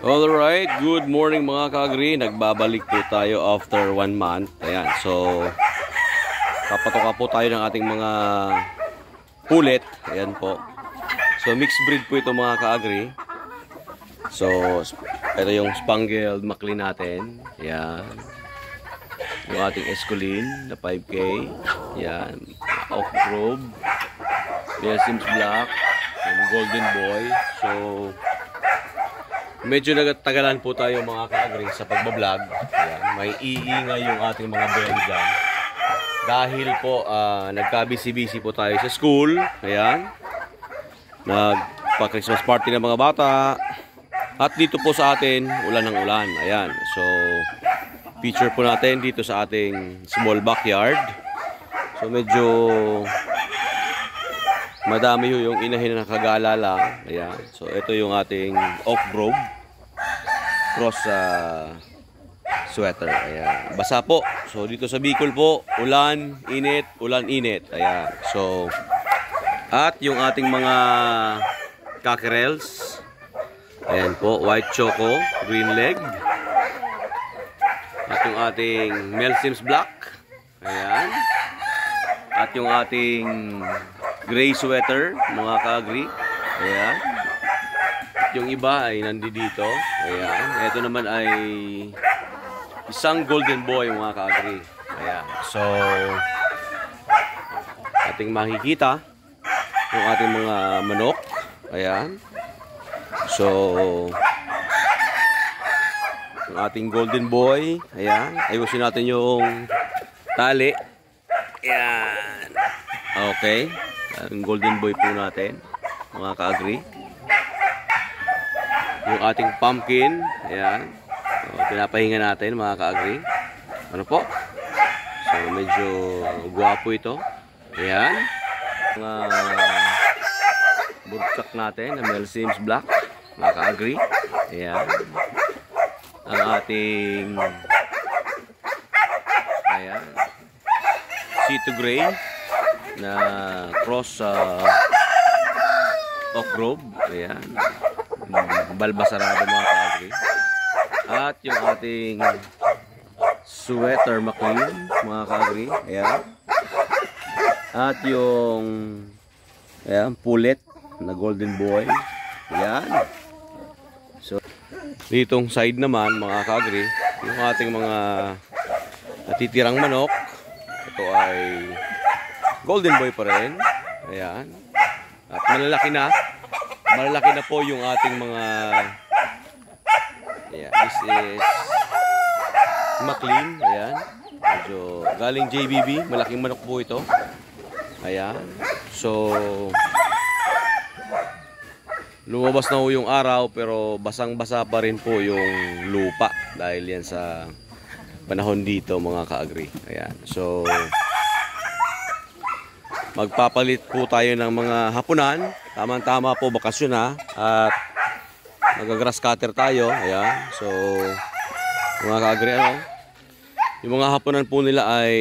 Alright, good morning mga ka-agri. Nagbabalik po tayo after 1 month. Ayan, so kapatoka po tayo ng ating mga pulit. Ayan po. So mixed breed po ito mga ka-agri. So ito yung Spangled Maclean natin. Ayan. Yung ating Escolin na 5K. Ayan. Oak Grove. Sims Black. Yung Golden Boy. So medyo nagtagalan po tayo mga ka-agri sa pagbablog. Ayan, may iingay yung ating mga bell dyan. Dahil po nagka-busy-busy po tayo sa school. Ayan. Nagpa-Christmas party ng mga bata. At dito po sa atin, ulan ng ulan. Ayan. So, feature po natin dito sa ating small backyard. So, medyo madami yung inahin na nakagaalala. Ayan. So, ito yung ating Oak Grove cross sweater. Ayan. Basa po. So, dito sa Bicol po, ulan, init, ulan, init. Ayan. So, at yung ating mga cockerels. Ayan po, white choco, green leg. At yung ating Sims Black. Ayan. At yung ating gray sweater, mga ka-agri. Ayan. At yung iba ay nandito. Ayan. Ito naman ay isang golden boy, mga ka-agri. Ayan. So, ating makikita yung ating mga manok. Ayan. So, yung ating golden boy. Ayan. Ayusin natin yung tali. Ayan. Okay. Ang golden boy po natin, mga ka-agri. Yung ating pumpkin, ayan. So, pinapahinga natin, mga ka-agri. Ano po? So, medyo guwapo ito. Ayan. Mga burkak natin na Sims Black, mga ka-agri. Ayan. Ang ating ayan. C2 Gray na cross Oak Grove. Ayan. Balbasarado, mga ka-agri. At yung ating sweater Maclean, mga ka-agri. Ayan. At yung ayan, pulit na golden boy. Ayan. So, ditong side naman, mga ka-agri, yung ating mga natitirang manok. Ito ay golden boy pa rin. Ayan. At malalaki na. Malalaki na po yung ating mga ayan. This is Maclean. Ayan. Medyo galing JBB. Malaking manok po ito. Ayan. So, lumabas na po yung araw pero basang-basa pa rin po yung lupa. Dahil yan sa panahon dito, mga ka-agri. Ayan. So, magpapalit po tayo ng mga hapunan. Tama-tama po, bakasyon na. At mag-grass cutter tayo. Ayan. So, mga ka-agri, ano? Yung mga hapunan po nila ay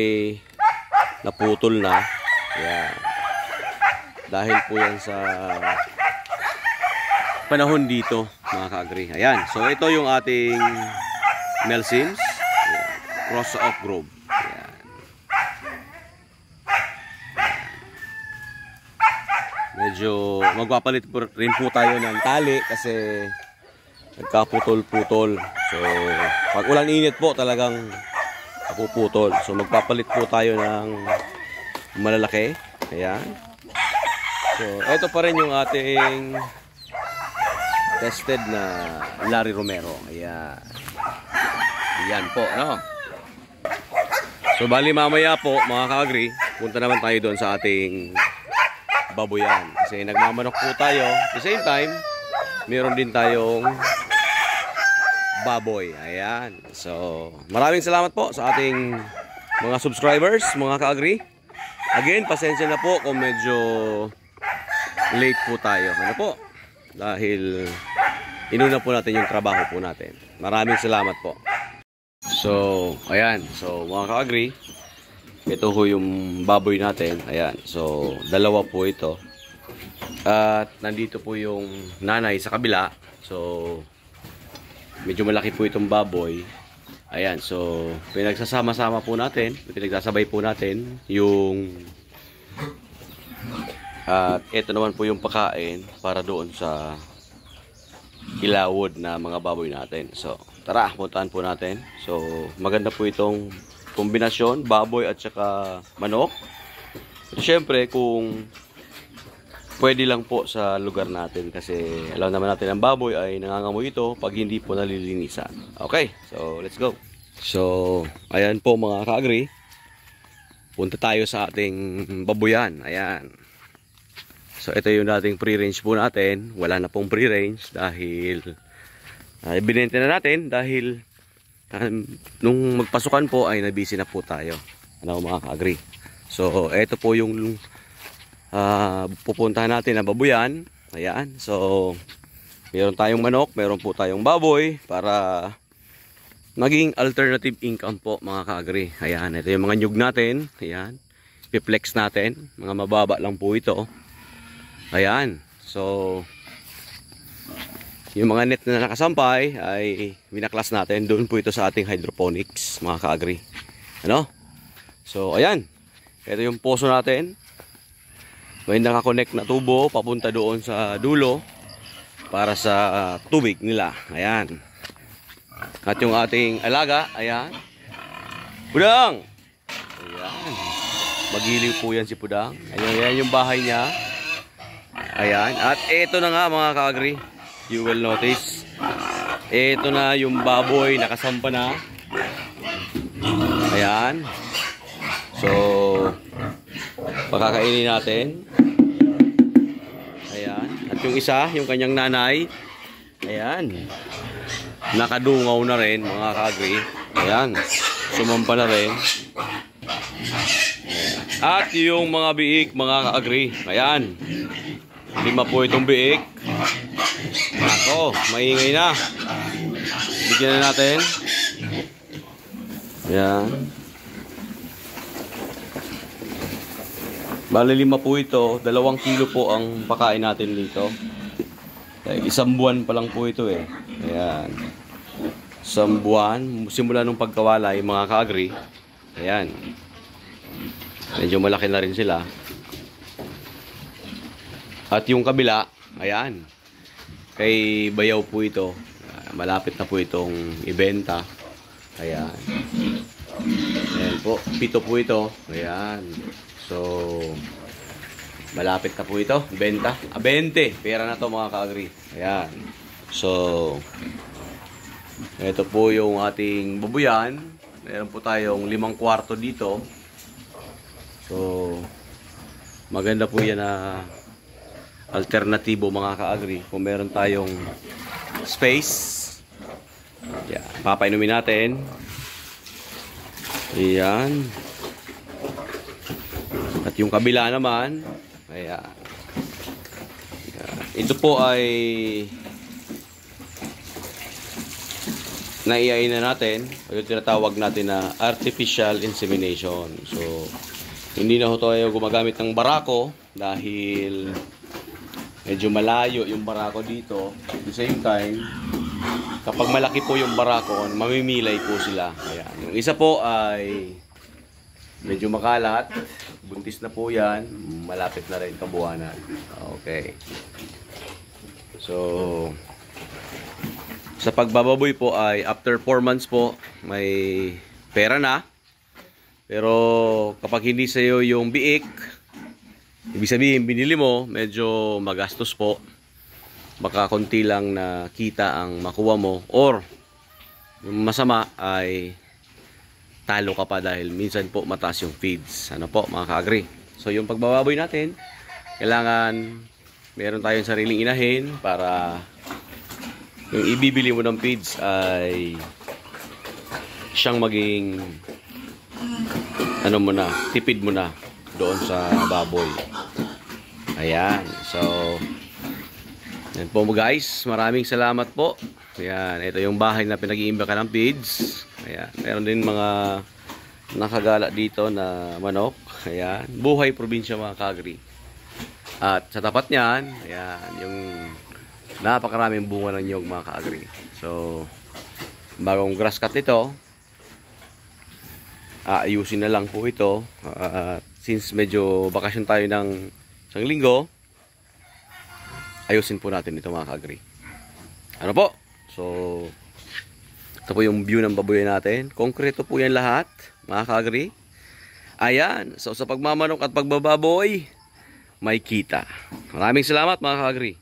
naputol na. Ayan. Dahil po yan sa panahon dito, mga ka-agri. Ayan. So, ito yung ating Sims. Ayan. Cross Oak Grove. Medyo magpapalit rin po tayo ng tali kasi nagkaputol-putol. So, pag ulan init po talagang napuputol. So, magpapalit po tayo ng malalaki. Ayan. So, ito pa rin yung ating tested na Larry Romero. Ayan. Ayan po, no? So, bali mamaya po, mga ka-agri, punta naman tayo doon sa ating baboyan. Kasi nagmamanok po tayo. At the same time, meron din tayong baboy. Ayan. So, maraming salamat po sa ating mga subscribers, mga ka-agri. Again, pasensya na po kung medyo late po tayo. Ano po? Dahil inuna po natin yung trabaho po natin. Maraming salamat po. So, ayan. So, mga ka-agri, ito ho yung baboy natin. Ayan. So, dalawa po ito. At nandito po yung nanay sa kabila. So, medyo malaki po itong baboy. Ayan, so pinagsasama-sama po natin, pinagsasabay po natin yung at ito naman po yung pagkain para doon sa ilawod na mga baboy natin. So, tara, puntahan po natin. So, maganda po itong kombinasyon, baboy at saka manok. At syempre, kung pwede lang po sa lugar natin kasi alam naman natin ang baboy ay nangangamoy ito pag hindi po nalilinisan. Okay, so let's go. So, ayan po mga ka-agri. Punta tayo sa ating baboyan. Ayan. So, ito yung dating pre-range po natin. Wala na pong pre-range dahil ibinenta na natin dahil nung magpasukan po ay nabisi na po tayo. Ano mga ka-agri. So, ito po yung pupuntahan natin na baboyan. Ayan. So, meron tayong manok, meron po tayong baboy para maging alternative income po mga ka-agri. Ayan. Ito yung mga nyug natin. Ayan. Piplex natin. Mga mababa lang po ito. Ayan, so yung mga net na nakasampay ay binaklas natin. Doon po ito sa ating hydroponics mga ka-agri. Ano? So ayan, ito yung poso natin. May nakakonect na tubo papunta doon sa dulo para sa tubig nila. Ayan. At yung ating alaga, ayan. Pudang! Ayan. Magiliw po yan si Pudang. Ayan yung bahay niya. Ayan, at ito na nga mga ka-agri, you will notice, ito na yung baboy nakasampa na. Ayan. So, pakakainin natin. Ayan, at yung isa, yung kanyang nanay, ayan, nakadungaw na rin mga ka-agri. Ayan, sumampa na rin. At yung mga biik mga ka-agri, ayan. 5 po itong biik. Ako, maingay na. Bigyan na natin. Ayan. Bali 5 po ito. 2 kilo po ang pakain natin dito. Isang buwan pa lang po ito eh. Ayan. Isang buwan. Simula nung pagkawalay mga ka-agri. Ayan. Medyo malaki na rin sila. At yung kabila, ayan, kay Bayaw po ito. Malapit na po itong ibenta. Ayan. Ayan po, 7 po ito. Ayan. So, malapit na po ito. Benta. 20. Pera na to mga ka-agri. Ayan. So, ito po yung ating babuyan. Meron po tayong 5 kwarto dito. So, maganda po yan na alternatibo mga ka-agri. Kung meron tayong space, yan, papainumin natin. Ayan. At yung kabila naman, ayan. Ayan. Ito po ay naiyain na natin. Yung tinatawag natin na artificial insemination. So, hindi na ho tayo gumagamit ng barako dahil medyo malayo yung barako dito. At the same time, kapag malaki po yung barako, mamimilay po sila. Ayan. Yung isa po ay medyo makalat. Buntis na po yan. Malapit na rin kabuhanan. Okay. So, sa pagbababoy po ay after 4 months po, may pera na. Pero kapag hindi sa'yo yung biik, ibig sabihin, binili mo, medyo magastos po. Baka konti lang na kita ang makuha mo. Or, yung masama ay talo ka pa dahil minsan po mataas yung feeds. Ano po, mga ka-agri. So, yung pagbababoy natin, kailangan meron tayong sariling inahin para yung ibibili mo ng feeds ay siyang maging ano mo na, tipid mo na doon sa baboy. Ayan. So, yan po guys. Maraming salamat po. Ayan. Ito yung bahay na pinag-iimbaka ng feeds. Ayan. Meron din mga nakagala dito na manok. Ayan. Buhay probinsya mga ka-agri. At sa tapat niyan, ayan, yung napakaraming bunga ng nyog mga ka-agri. So, bagong grass cut nito. Aayusin na lang po ito. Since medyo bakasyon tayo ng isang linggo, ayusin po natin ito mga ka-agri. Ano po? So, ito po yung view ng baboy natin. Konkreto po yan lahat, mga ka-agri. Ayan. So, sa pagmamanok at pagbababoy, may kita. Maraming salamat mga ka-agri.